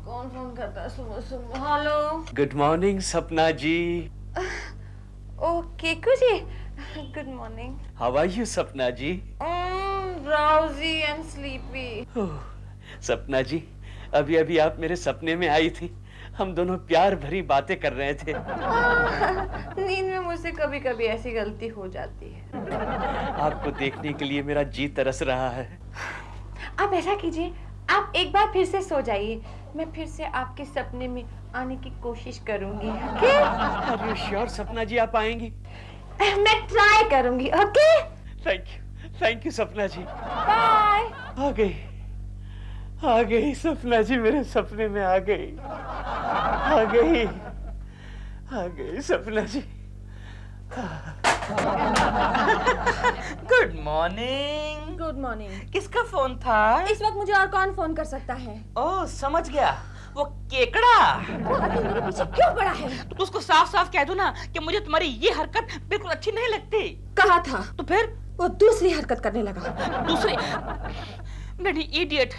कौन फोन करता है सुबह सुबह? Hello. Good morning Sapna ji. Keku ji, good morning. How are you Sapna ji? Drowsy and sleepy. सपना जी, अभी अभी आप मेरे सपने में आई थी। हम दोनों प्यार भरी बातें कर रहे थे। नींद में मुझसे कभी कभी ऐसी गलती हो जाती है। आपको देखने के लिए मेरा जी तरस रहा है। आप ऐसा कीजिए, आप एक बार फिर से सो जाइए, मैं फिर से आपके सपने में आने की कोशिश करूंगी। ओके? आर यू श्योर सपना जी आप आएंगी? मैं ट्राई करूंगी। Okay? Thank you Sapna ji. Bye. आ गई सपना जी, मेरे सपने में आ गई Sapna ji. Good morning. Good morning. किसका फोन था? इस वक्त मुझे और कौन फोन कर सकता है? ओह समझ गया, वो केकड़ा। वो अभी मेरे पीछे क्यों पड़ा है? तो उसको साफ साफ कह दो ना कि मुझे तुम्हारी ये हरकत बिल्कुल अच्छी नहीं लगती। कहा था। तो फिर वो दूसरी हरकत करने लगा। दूसरी? Bloody idiot.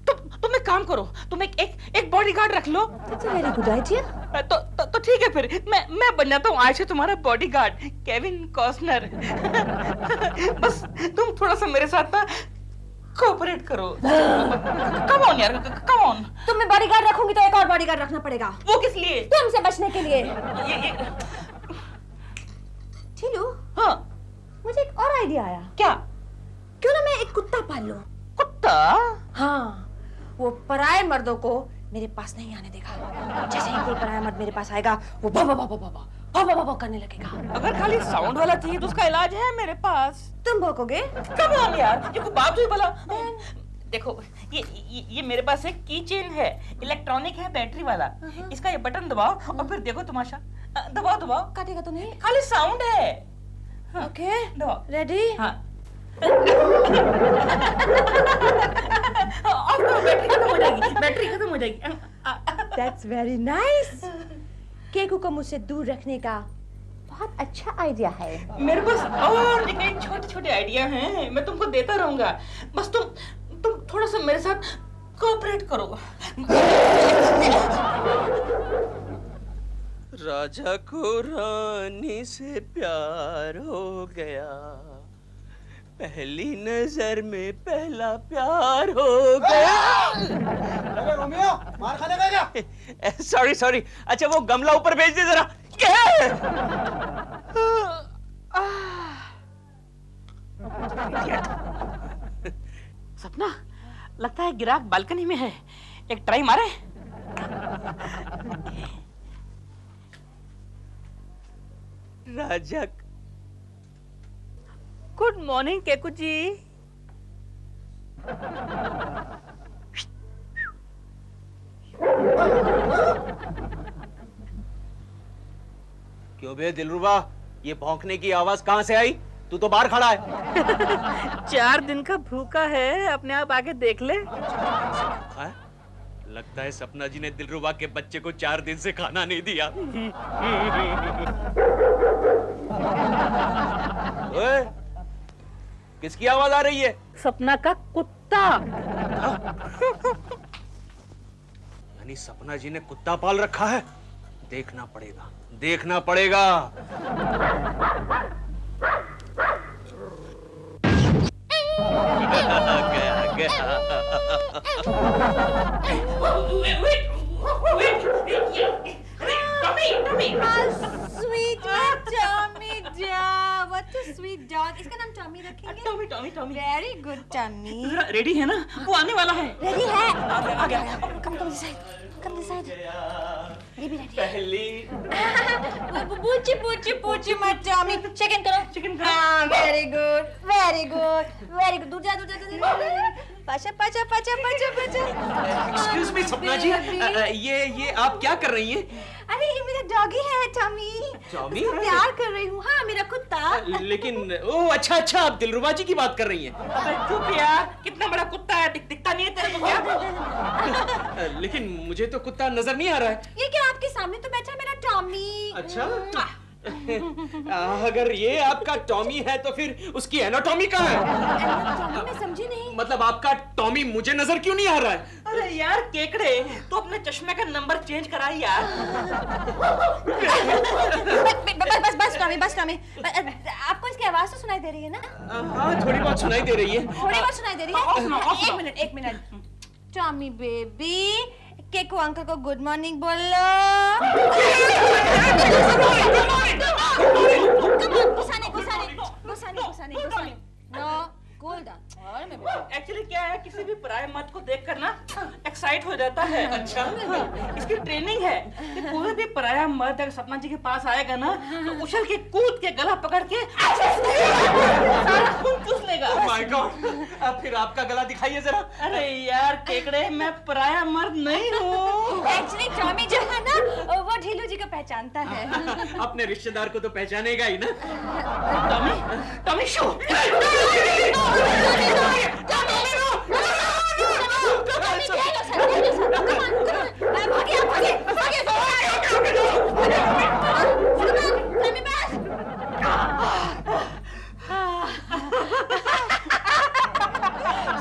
तुम एक काम करो, तुम एक बॉडीगार्ड रख लो। Very good idea. तो ठीक है, फिर मैं बन जाता हूँ आज से तुम्हारा बॉडीगार्ड, केविन कॉस्टनर। बस तुम थोड़ा सा मेरे साथ ना कोऑपरेट करो। कम ऑन यार, कम ऑन। तो मैं बॉडीगार्ड रखूंगी तो एक और बॉडीगार्ड रखना पड़ेगा। वो किस लिए? तुमसे बचने के लिए। ये चलो। हाँ, मुझे एक और आइडिया आया। क्या? क्यों ना मैं एक कुत्ता पाल लूं? कुत्ता? हाँ, वो पराये मर्दों को मेरे पास नहीं आने देगा। जैसे ही कोई पराया मर्द मेरे पास आएगा, वो भा करने लगेगा। अगर खाली साउंड वाला चाहिए तो उसका इलाज है मेरे पास। तुम भौंकोगे? कम ऑन यार, ये कोई बात हुई भला? देखो, ये मेरे पास एक की चेन है, इलेक्ट्रॉनिक है, बैटरी वाला। इसका ये बटन दबाओ और फिर देखो तमाशा। दबाओ। काटेगा तो नहीं? खाली साउंड है। ओके, दबाओ। रेडी? हाँ। बैटरी खत्म हो जाएगी। That's very nice. केकू को मुझसे दूर रखने का बहुत अच्छा आइडिया है। मेरे पास और भी कई छोटे-छोटे आइडिया हैं, मैं तुमको देता रहूंगा। बस तुम थोड़ा सा मेरे साथ कोऑपरेट करो। राजा को रानी से प्यार हो गया, पहली नजर में पहला प्यार हो गया। अरे रोमियो, मार खाने का क्या? सॉरी। अच्छा वो गमला ऊपर भेज दे जरा। सपना, लगता है गिराक बालकनी में है, एक ट्राई मारे। राजा। गुड मॉर्निंग केकू जी। क्यों बे दिलरुबा, ये भौंकने की आवाज कहाँ से आई? तू तो बाहर खड़ा है। 4 दिन का भूखा है, अपने आप आके देख ले। है? लगता है सपना जी ने दिलरुबा के बच्चे को 4 दिन से खाना नहीं दिया। ओए, किसकी आवाज आ रही है? सपना का कुत्ता। यानी सपना जी ने कुत्ता पाल रखा है। देखना पड़ेगा। स्वीट डॉग, इसका नाम टॉमी रखेंगे। Tommy. Very good Tommy. Ready है ना? वो आने वाला है। रेडी है? आ गया। Come this side. ये भी रेडी। पहली पूछी मत टॉमी। चिकन करो। हाँ, वेरी गुड। दूर जा। पाचा। एक्सक्यूज मी सपना जी, ये आप क्या कर रही हैं? अरे ये मेरा डॉगी है टॉमी। टॉमी? इसको प्यार कर रही हूँ। हाँ, मेरा कुत्ता। लेकिन ओह अच्छा आप दिलरुबा जी की बात कर रही हैं। अबे चुप यार, कितना बड़ा कुत्ता है, दिखता नहीं है तेरे को क्या? लेकिन मुझे तो कुत्ता नजर नहीं आ रहा है। ये क्या आपके सामने तो बैठा है मेरा टॉमी। अच्छा अगर ये आपका टॉमी है तो फिर उसकी एनाटॉमी कहाँ है? मैं समझी नहीं। मतलब आपका टॉमी मुझे नजर क्यों नहीं आ रहा है? अरे यार केकड़े, तो अपने चश्मे का नंबर चेंज करा यार। बस टॉमी। आपको इसकी आवाज तो सुनाई दे रही है ना? हाँ, थोड़ी बहुत सुनाई दे रही है। थोड़ी बहुत सुनाई दे रही है। एक मिनट। टॉमी बेबी, केको अंकल को गुड मॉर्निंग बोलो। गुस्सा नहीं। No, cool down. एक्चुअली क्या है, किसी भी पराये मर्द को देखकर ना एक्साइट हो जाता है। अच्छा, इसकी ट्रेनिंग है कि कोई भी पराया मर्द अगर सपना जी के पास आएगा ना तो उछल के कूद के गला पकड़ के सारा खून चूस लेगा। Oh my God! अब फिर आपका गला दिखाइए जरा। अरे यार केकड़े, मैं पराया मर्द नहीं हूँ। एक्चुअली टॉमी जो है ना वो ढीलू जी को पहचानता है। अपने रिश्तेदार को तो पहचानेगा ही ना। Tommy show.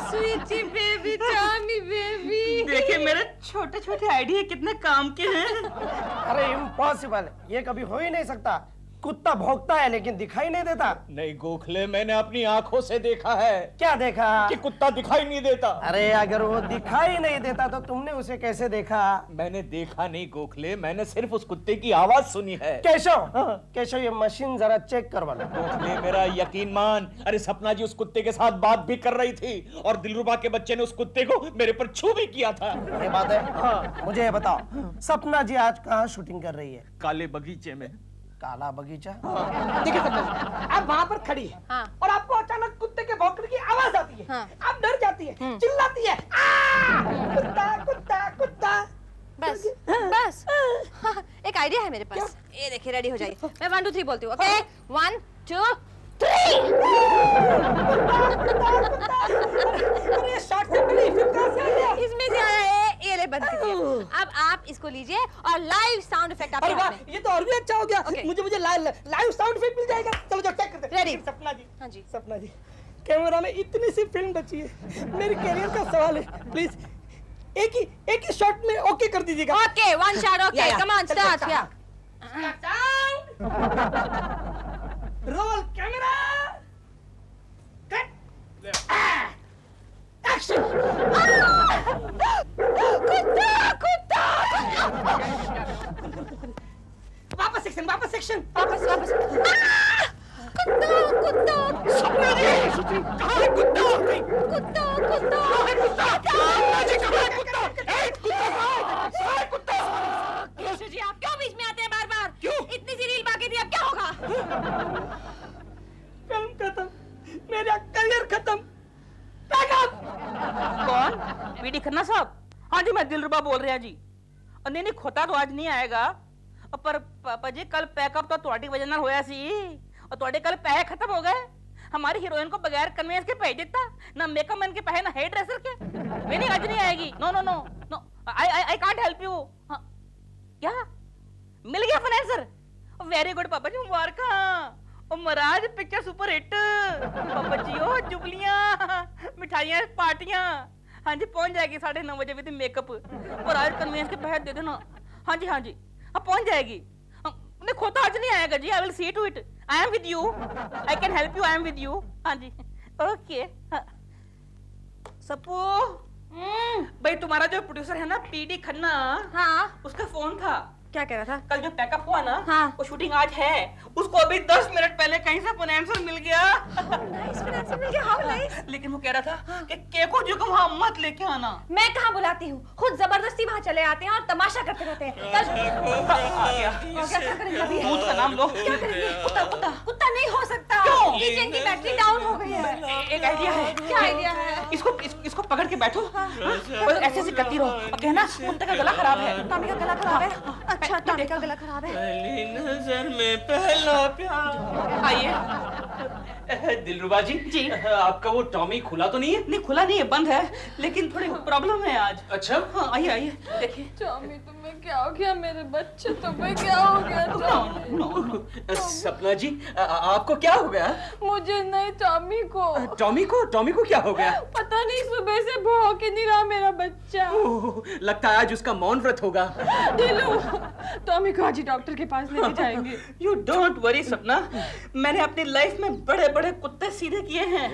Sweety baby, Tommy baby. देखिए मेरे छोटे छोटे आइडिया कितने काम के हैं। अरे इम्पॉसिबल, ये कभी हो ही नहीं सकता। कुत्ता भौंकता है लेकिन दिखाई नहीं देता। नहीं गोखले, मैंने अपनी आंखों से देखा है क्या देखा? कि कुत्ता दिखाई नहीं देता। अरे अगर वो दिखाई नहीं देता तो तुमने उसे कैसे देखा? मैंने देखा नहीं गोखले, मैंने सिर्फ उस कुत्ते की आवाज सुनी है। केशव ये मशीन जरा चेक करवा लो। गोखले मेरा यकीन मान, अरे सपना जी उस कुत्ते के साथ बात भी कर रही थी और दिलरुबा के बच्चे ने उस कुत्ते को मेरे पर छू भी किया था। ये बात है? हाँ। मुझे ये बताओ, सपना जी आज कहाँ शूटिंग कर रही है? काले बगीचे में। काला बगीचा? देखिए सपना जी, आप वहाँ पर खड़ी है हाँ। और आपको अचानक कुत्ते के भौंकने की आवाज आती है। हाँ। आप डर जाती है, चिल्लाती है, कुत्ता कुत्ता कुत्ता। बस। हाँ, एक आइडिया है मेरे पास। ये देखिए, रेडी हो जाइए। मैं 1 2 3 बोलती हूँ। ओके, 1 2 3। अरे शॉर्ट से पहले इफेक्ट कहाँ से आ गया? इसमें से आया है। ये ले, बंद कीजिए। अब आप इसको लीजिए और लाइव साउंड इफेक्ट आपके अरे वाह, हाथ में। ये तो और भी अच्छा हो गया। Okay. मुझे लाइव साउंड इफेक्ट मिल जाएगा। चलो जो चेक करते हैं। Ready? सपना जी, हाँ जी। सपना जी, कैमरा में इतनी सी फिल्म बची है, मेरे कैरियर का सवाल है। प्लीज एक ही शॉट में ओके कर दीजिएगा। Okay, 1 shot. Okay, come on, start. या रोल कैमरा कट एक्शन। कुत्ता। वापस सेक्शन वापस। कुत्ता। सपना जी, कहाँ है कुत्ता? केशव जी, आप क्यों बीच में आते हैं बार-बार? क्यों? इतनी सी रील बाकी थी, अब क्या होगा? फिल्म खत्म, मेरा करियर खत्म। कौन? बीडी खन्ना साहब? हाँ जी, मैं दिलरुबा बोल रहा जी। और नहीं खोता तो आज नहीं आएगा, पर पापा जी कल पैकअप तो ਤੁਹਾਡੀ वजह ਨਾਲ होया सी और ਤੁਹਾਡੇ कल पैसे खत्म हो गए। हमारी हीरोइन को बगैर कन्वेंस के भेज देता, ना मेकअप मैन के पैसे, ना हेयर ड्रेसर के। नहीं आज नहीं आएगी। No, I can't help you. क्या मिल गया फाइनेंसर? वेरी गुड पापा जी, मुबारक। ओ महाराज पिक्चर सुपर हिट। पापा जी ओ जुबलियां, मिठाइयां, पार्टियां। हाँ जी पहुंच जाएगी 9:30 बजे विद मेकअप। और आज कन्वेंस के पैसे दे देना। हाँ जी अब पहुंच जाएगी। नहीं खोता आज नहीं आएगा जी। I will see to it. I am with you, I can help you, I am with you. हाँ जी ओके। सप्पू भाई, तुम्हारा जो प्रोड्यूसर है ना पीडी खन्ना, हाँ, उसका फोन था। क्या कह रहा था? कल जो पैकअप हुआ ना, हाँ। वो शूटिंग आज है। उसको अभी 10 मिनट पहले कहीं से फाइनेंसर मिल गया। नाइस, फाइनेंसर मिल गया। How nice. लेकिन वो कह रहा था कि केको जी को वहां मत लेके आना। मैं कहाँ बुलाती हूँ, खुद जबरदस्ती वहाँ चले आते हैं और तमाशा करते रहते हैं। क्या करेंगे अभी? दूध का नाम लो। क्या करेंगे? कुत्ता नहीं हो सकता। क्यों? किचन की बैटरी डाउन हो गई है। एक आइडिया है। क्या आइडिया है? इसको पकड़ के बैठो और ऐसे करती रहो और कहना कुत्ते का गला खराब है। टॉमी का गला खराब है? अच्छा, टॉमी का गला खराब है। पहली नजर में पहला प्यार। आइए दिलरुबा जी जी। आपका वो टॉमी खुला तो नहीं है? नहीं खुला नहीं है, बंद है, लेकिन थोड़ी प्रॉब्लम है आज। अच्छा। हाँ आइए आइए देखिए। टॉमी तुम्हें क्या हो गया? मेरे बच्चे तुम्हें क्या हो गया? टॉमी सपना जी आपको क्या हो गया? मुझे नहीं, टॉमी को। टॉमी को क्या हो गया? पता नहीं, सुबह से भौंक ही नहीं रहा मेरा बच्चा। ओह, लगता है आज उसका मौन व्रत होगा। दिलू, टॉमी को आज ही डॉक्टर के पास लेके जाएंगे। यू डोंट वरी सपना, मैंने अपनी लाइफ में बड़े बड़े कुत्ते सीधे किए हैं।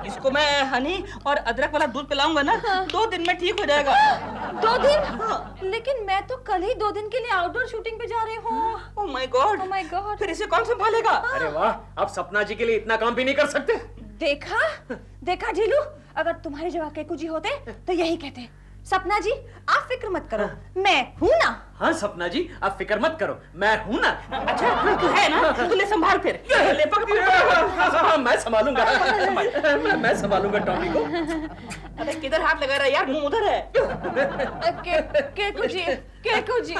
इसको मैं हनी और अदरक वाला दूध पिलाऊंगा ना, 2 दिन में ठीक हो जाएगा। 2 दिन? लेकिन मैं तो कल ही 2 दिन के लिए आउटडोर शूटिंग पे जा रही हूँ। Oh my God, oh my God. फिर इसे कौन संभालेगा? अरे वाह, आप सपना जी के लिए इतना काम भी नहीं कर सकते? देखा ढीलू, अगर तुम्हारी जगह केकू जी होते तो यही कहते, सपना जी आप फिक्र मत करो, मैं हूं ना। हाँ सपना जी आप फिक्र मत करो, मैं हूं ना। अच्छा तू है ना, तू ले संभाल फिर। ले हाँ, मैं संभालूंगा। मैं संभालूंगा टॉमी को। अरे किधर हाथ लगा रहा है यार, मुंह उधर है। केकू जी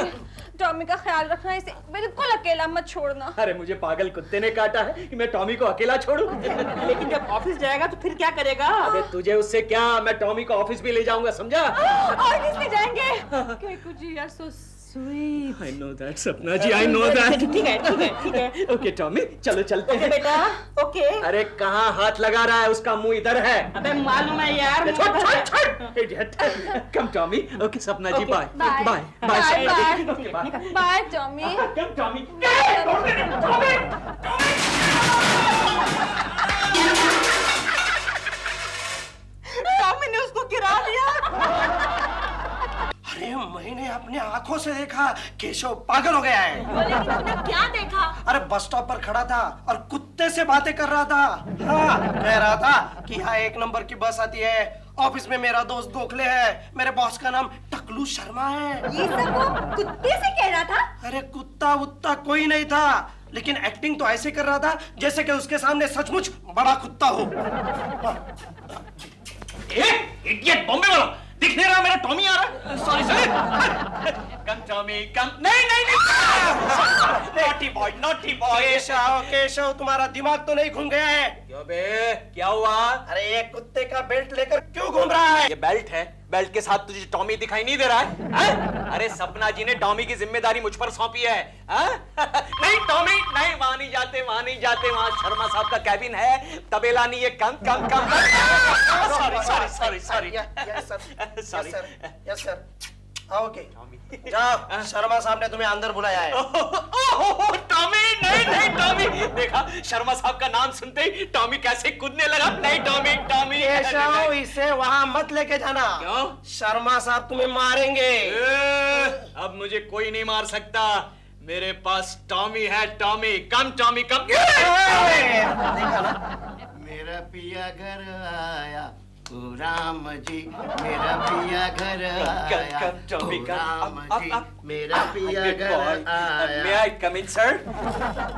टॉमी का ख्याल रखना, इसे बिल्कुल अकेला मत छोड़ना। अरे मुझे पागल कुत्ते ने काटा है कि मैं टॉमी को अकेला छोड़ूं? लेकिन जब ऑफिस जाएगा तो फिर क्या करेगा? अबे तुझे उससे क्या, मैं टॉमी को ऑफिस भी ले जाऊंगा, समझा? ऑफिस ले जाएंगे? केकू जी यार so sweet. I know that सपना जी, I know that। ठीक है। ओके टॉमी चलो चलते हैं। बेटा ओके। अरे कहाँ हाथ लगा रहा है, उसका मुंह इधर है। अबे मालूम है यार। छोड़ इडियट। कम Tommy. Okay Sapna ji bye bye bye bye Sapna ji. Okay bye bye Tommy. Come Tommy. Tommy ने उसको गिरा दिया। अरे मैंने अपने आंखों से देखा, केशव पागल हो गया है। लेकिन तूने क्या देखा? अरे बस स्टॉप पर खड़ा था और कुत्ते से बातें कर रहा था। हाँ, कह रहा था कि यहाँ 1 नंबर की बस आती है, ऑफिस में मेरा दोस्त गोखले है, मेरे बॉस का नाम टकलू शर्मा है। ये सब वो कुत्ते से कह रहा था? अरे कुत्ता वुत्ता कोई नहीं था, लेकिन एक्टिंग तो ऐसे कर रहा था जैसे कि उसके सामने सचमुच बड़ा कुत्ता हो। इडियट बॉम्बे वाला, दिख नहीं रहा मेरा टॉमी आ रहा? सॉरी कम टॉमी कम। नहीं नॉटी बॉय। केशव तुम्हारा दिमाग तो नहीं घूम गया है? क्यों बे, क्या हुआ? अरे ये कुत्ते का बेल्ट लेकर क्यों घूम रहा है? ये बेल्ट है, बेल्ट के साथ तुझे टॉमी दिखाई नहीं दे रहा है? अरे सपना जी ने टॉमी की जिम्मेदारी मुझ पर सौंपी है। नहीं टॉमी नहीं, वहां नहीं जाते, वहां शर्मा साहब का कैबिन है, तबेला नहीं है। कम सॉरी यस सर। ओके जाओ, शर्मा साहब ने तुम्हें अंदर बुलाया है। टॉमी नहीं टॉमी, देखा शर्मा साहब का नाम सुनते ही टॉमी कैसे कूदने लगा। नहीं टॉमी केशव इसे वहां मत लेके जाना। क्यों? शर्मा साहब तुम्हें मारेंगे। अब मुझे कोई नहीं मार सकता, मेरे पास टॉमी है। टॉमी कम देखा ना, मेरा पिया घर आया, ओ राम जी मेरा पिया घर आया, टॉमी ओ राम जी मेरा पिया घर आया। May I come in, sir?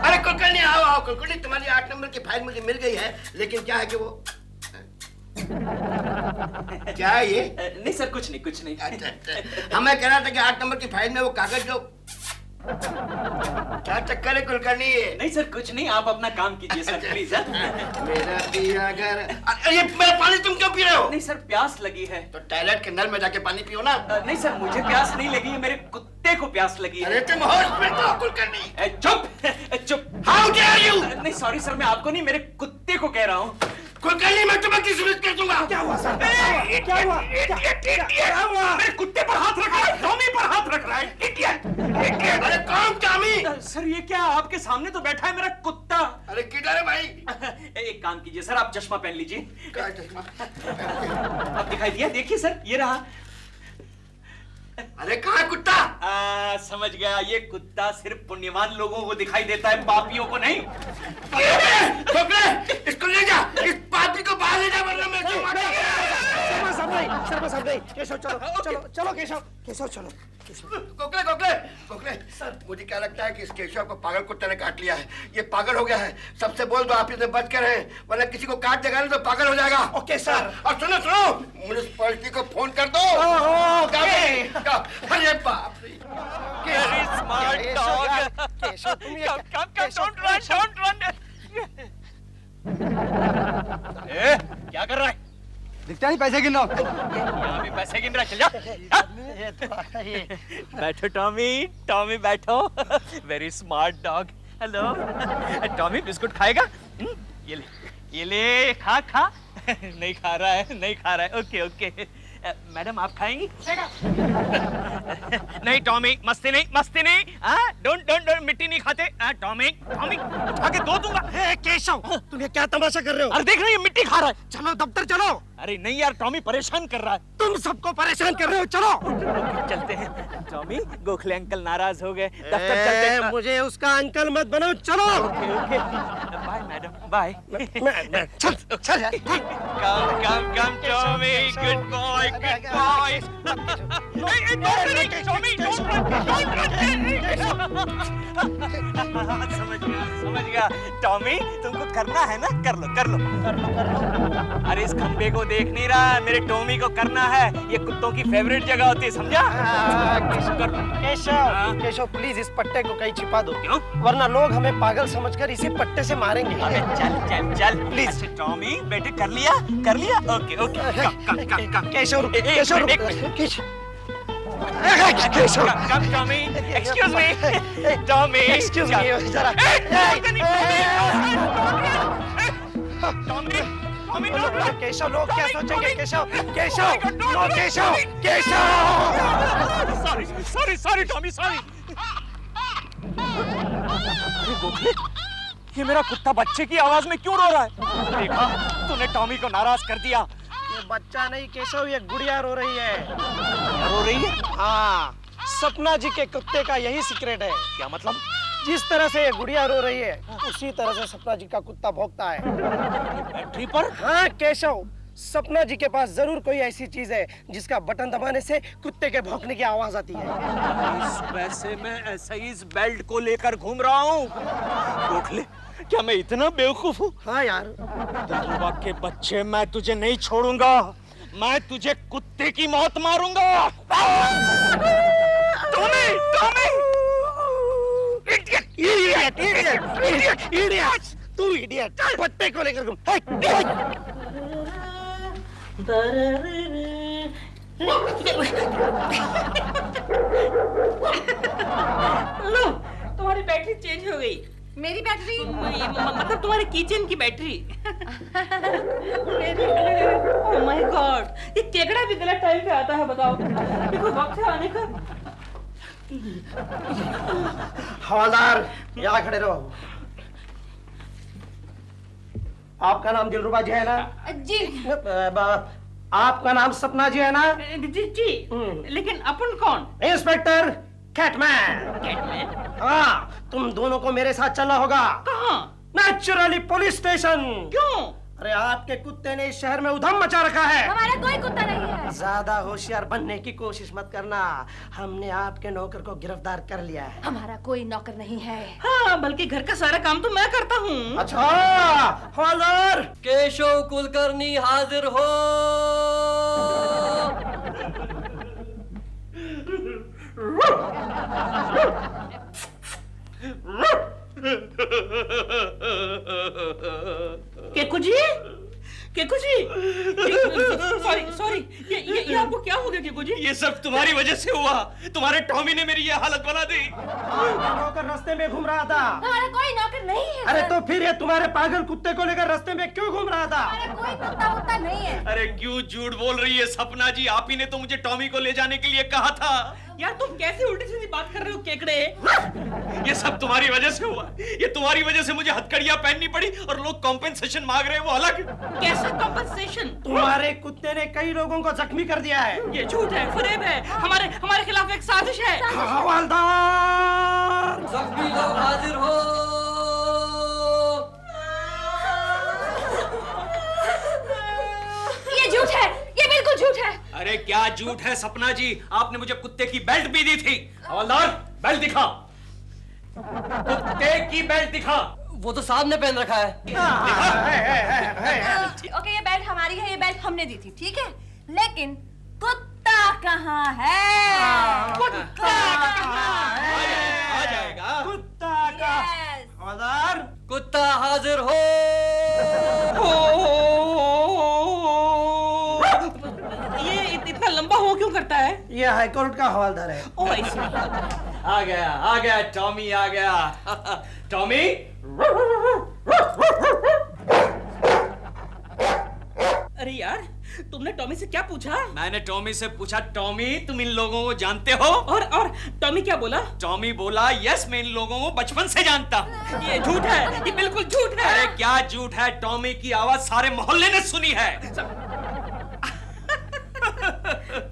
अरे कुलकर्णी आओ कुलकर्णी, तुम्हारी 8 नंबर की फाइल मुझे मिल गई है, लेकिन क्या है कि वो क्या है ये? नहीं सर, कुछ नहीं। अच्छा। मैं कह रहा था कि 8 नंबर की फाइल में वो कागज जो क्या चक्कर है कुलकर्णी? नहीं सर कुछ नहीं, आप अपना काम कीजिए सर प्लीज। मेरा पिया घर। अरे ये मेरा पानी तुम क्यों पी रहे हो? नहीं सर प्यास लगी है। तो टॉयलेट के नल में जाके पानी पियो ना। नहीं सर मुझे प्यास नहीं लगी है, मेरे कुत्ते को प्यास लगी है। अरे तुम होश में तो कुलकर्णी। चुप। How dare you? नहीं सॉरी सर, मैं आपको नहीं, मेरे कुत्ते को कह रहा हूँ। कुलकर्णी मैं तुम्हें डिसमिस कर दूंगा। क्या हुआ सर? क्या हुआ? मेरे कुत्ते पर हाथ रख रहा है, टॉमी पर हाथ रख रहा है। इडियट। अरे कौन टॉमी? सर ये क्या, आपके सामने तो बैठा है मेरा कुत्ता। अरे किधर है भाई? एक काम कीजिए सर, आप चश्मा पहन लीजिए। क्या चश्मा? अब दिखाई दिया, देखिए सर ये रहा। अरे कहाँ है कुत्ता? समझ गया, ये कुत्ता सिर्फ पुण्यवान लोगों को दिखाई देता है, पापियों को नहीं। इसको ले जा, इस पापी को बाहर ले जा, वरना मैं क्यों मारूंगा? शर्मा साहब नहीं। केशव चलो केशव चलो। गोखले सर, मुझे क्या लगता है कि इस केशव को पागल कुत्ते ने काट लिया है। ये पागल हो गया है। सबसे बोल दो ऑफिस में बच कर रहे, वरना किसी को काट देगा तो पागल हो जाएगा। Okay sir. और सुनो म्युनिसिपैलिटी को फोन कर दो। अरे बाप रे। Very smart dog. केशव तुम ये Come, don't run. क्या कर रहा है? दिखता नहीं, पैसे गिन रहा यहाँ भी पैसे गिन रहा है, चल जा। बैठो टॉमी, टॉमी बैठो। Very smart dog. Hello Tommy, biscuit खाएगा? ये ले खा खा। नहीं खा रहा है, नहीं खा रहा है। Okay okay. मैडम आप खाएंगी? नहीं टॉमी, मस्ती नहीं, मस्ती नहीं। डोंट डोंट डोंट, मिट्टी नहीं खाते। टॉमी टॉमी उठा के दो दूंगा। केशव, तुम ये क्या तमाशा कर रहे हो? अरे देख रहे हो, ये मिट्टी खा रहा है। चलो दफ्तर चलो। अरे नहीं यार, टॉमी परेशान कर रहा है। तुम सबको परेशान कर रहे हो, चलो। चलते हैं टॉमी, गोखले अंकल नाराज हो गए। दफ्तर चलते हैं। मुझे उसका अंकल मत बनाओ, चलो। Okay okay, bye madam, bye. चल चल यार। Come come come Tommy, good boy, good boy. समझ गया टॉमी, तुमको करना है ना, कर लो कर लो कर लो कर लो। अरे इस खंबे को देख नहीं रहा, मेरे टॉमी को करना है। ये कुत्तों की फेवरेट जगह होती है, समझा? केशव, केशव प्लीज इस पट्टे को कहीं छिपा दो। क्यों? वरना लोग हमें पागल समझकर इसी पट्टे से मारेंगे। अबे चल चल चल प्लीज। टॉमी बेटे, कर लिया कर लिया। Okay okay, come come come. Keshav रुक, केशव रुक, Keshav come Tommy, excuse me Tommy, excuse me जरा। टॉमी टॉमी, केशव, लोग क्या सोचेंगे? Keshav, Keshav, no Keshav, Keshav. Sorry sorry sorry Tommy, sorry. अरे गोखले, ये मेरा कुत्ता बच्चे की आवाज में क्यों रो रहा है? देखा, तूने टॉमी को नाराज कर दिया। ये बच्चा नहीं केशव, ये गुड़िया रो रही है। रो रही है? हाँ, सपना जी के कुत्ते का यही सीक्रेट है। क्या मतलब? जिस तरह से ये गुड़िया रो रही है, उसी तरह से सपना जी का कुत्ता भौंकता है। बैटरी पर? हाँ केशव, सपना जी के पास जरूर कोई ऐसी चीज है जिसका बटन दबाने से कुत्ते के भौंकने की आवाज आती है। सुबह से मैं ऐसा ही इस बेल्ट को लेकर घूम रहा हूँ। गोखले, क्या मैं इतना बेवकूफ हूँ? हाँ यार। दिलरुबा के बच्चे, मैं तुझे नहीं छोड़ूंगा। मैं तुझे कुत्ते की मौत मारूंगा। Tommy, Tommy! Idiot, idiot, idiot, idiot! तू इडियट! पट्टे को लेकर घूम। लो, तुम्हारी बैटरी चेंज हो गई। मेरी बैटरी? मतलब तुम्हारे किचन की बैटरी। ओह माय गॉड, ये केकड़ा भी गलत टाइम पे आता है, बताओ। देखो वक्त है आने का। हवलदार, यहाँ खड़े रहो। आपका नाम दिलरुबा जी है ना? जी। आपका नाम सपना जी है ना? जी, लेकिन अपन कौन? इंस्पेक्टर कैटमैन। कैटमैन? हाँ, तुम दोनों को मेरे साथ चलना होगा। कहाँ? Naturally police station. क्यों? अरे आपके कुत्ते ने इस शहर में उधम मचा रखा है। हमारा कोई कुत्ता नहीं है। ज्यादा होशियार बनने की कोशिश मत करना। हमने आपके नौकर को गिरफ्तार कर लिया है। हमारा कोई नौकर नहीं है। हाँ, बल्कि घर का सारा काम तो मैं करता हूँ। अच्छा, हवलदार। केशव कुलकर्णी हाजिर हो। केकू जी, केकू जी, सॉरी सॉरी, ये आपको क्या हो गया केकू जी? ये सब तुम्हारी वजह से हुआ। तुम्हारे टॉमी ने मेरी ये हालत बना दी। नौकर रास्ते में घूम रहा था। हमारा कोई नौकर नहीं है। अरे तो फिर ये तुम्हारे पागल कुत्ते को लेकर रास्ते में क्यों घूम रहा था? हमारा कोई कुत्ता वुत्ता नहीं है। अरे क्यों झूठ बोल रही है सपना जी? आप ही ने तो मुझे टॉमी को ले जाने के लिए कहा था। यार तुम कैसे उल्टी सीधी बात कर रहे हो केकड़े? ये सब तुम्हारी वजह से हुआ। ये तुम्हारी वजह से मुझे हथकड़ियां पहननी पड़ी और लोग कॉम्पेंसेशन मांग रहे हैं, वो अलग। कैसे कॉम्पेंसेशन? तुम्हारे कुत्ते ने कई लोगों को जख्मी कर दिया है। ये झूठ है, फरेब है, हमारे खिलाफ एक साजिश है। हवलदार, जख्मी लोग हाजिर हो। ये झूठ है, ये बिल्कुल झूठ है। अरे क्या झूठ है सपना जी? आपने मुझे कुत्ते की बेल्ट भी दी थी। हवलदार, बेल्ट दिखा, कुत्ते की बेल्ट दिखा। वो तो साहब ने पहन रखा है। ओके, ये बेल्ट हमारी है, ये बेल्ट हमने दी थी, ठीक है। लेकिन कुत्ता कहाँ है? कुत्ता कहाँ है? आ जाएगा। कुत्ता का। Yes. हवलदार, कुत्ता हाजिर हो। करता है? ये हाईकोर्ट का हवालदार है। ओ ऐसे। आ गया टॉमी आ गया। टॉमी अरे यार, तुमने टॉमी से क्या पूछा? मैंने टॉमी से पूछा, टॉमी तुम इन लोगों को जानते हो? और टॉमी क्या बोला? टॉमी बोला, यस मैं इन लोगों को बचपन से जानता हूँ। ये झूठ है, ये बिल्कुल झूठ है। अरे क्या झूठ है, टॉमी की आवाज सारे मोहल्ले ने सुनी है।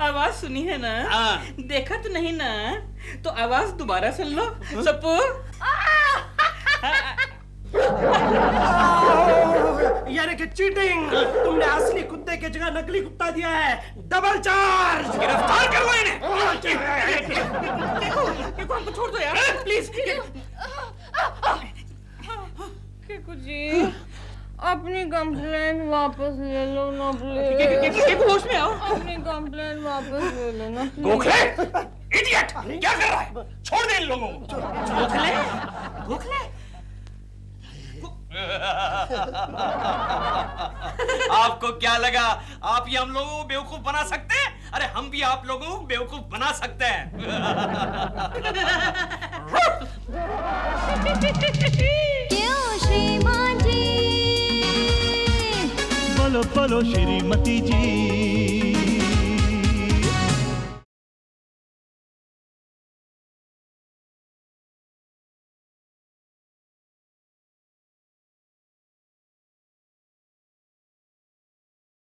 आवाज सुनी है ना? हाँ। देखा तो नहीं ना? तो आवाज दोबारा सुन लो। सप्पू। यानी कि चीटिंग, तुमने असली कुत्ते की जगह नकली कुत्ता दिया है। Double charge. गिरफ्तार कर लो इन्हें। केको हमको छोड़ दो यार, प्लीज। केकू जी, अपनी कंप्लेंट वापस ले लो ना प्लीज। केको होश में आओ। अपनी कंप्लेंट वापस ले लो ना प्लीज। गोखले, इडियट, क्या कर रहा है? छोड़ दे इन लोगों को। गोखले, गोखले। आपको क्या लगा आप ही हम लोगों को बेवकूफ बना सकते हैं? अरे हम भी आप लोगों को बेवकूफ बना सकते हैं। क्यों श्रीमान जी? बोलो बोलो श्रीमती जी।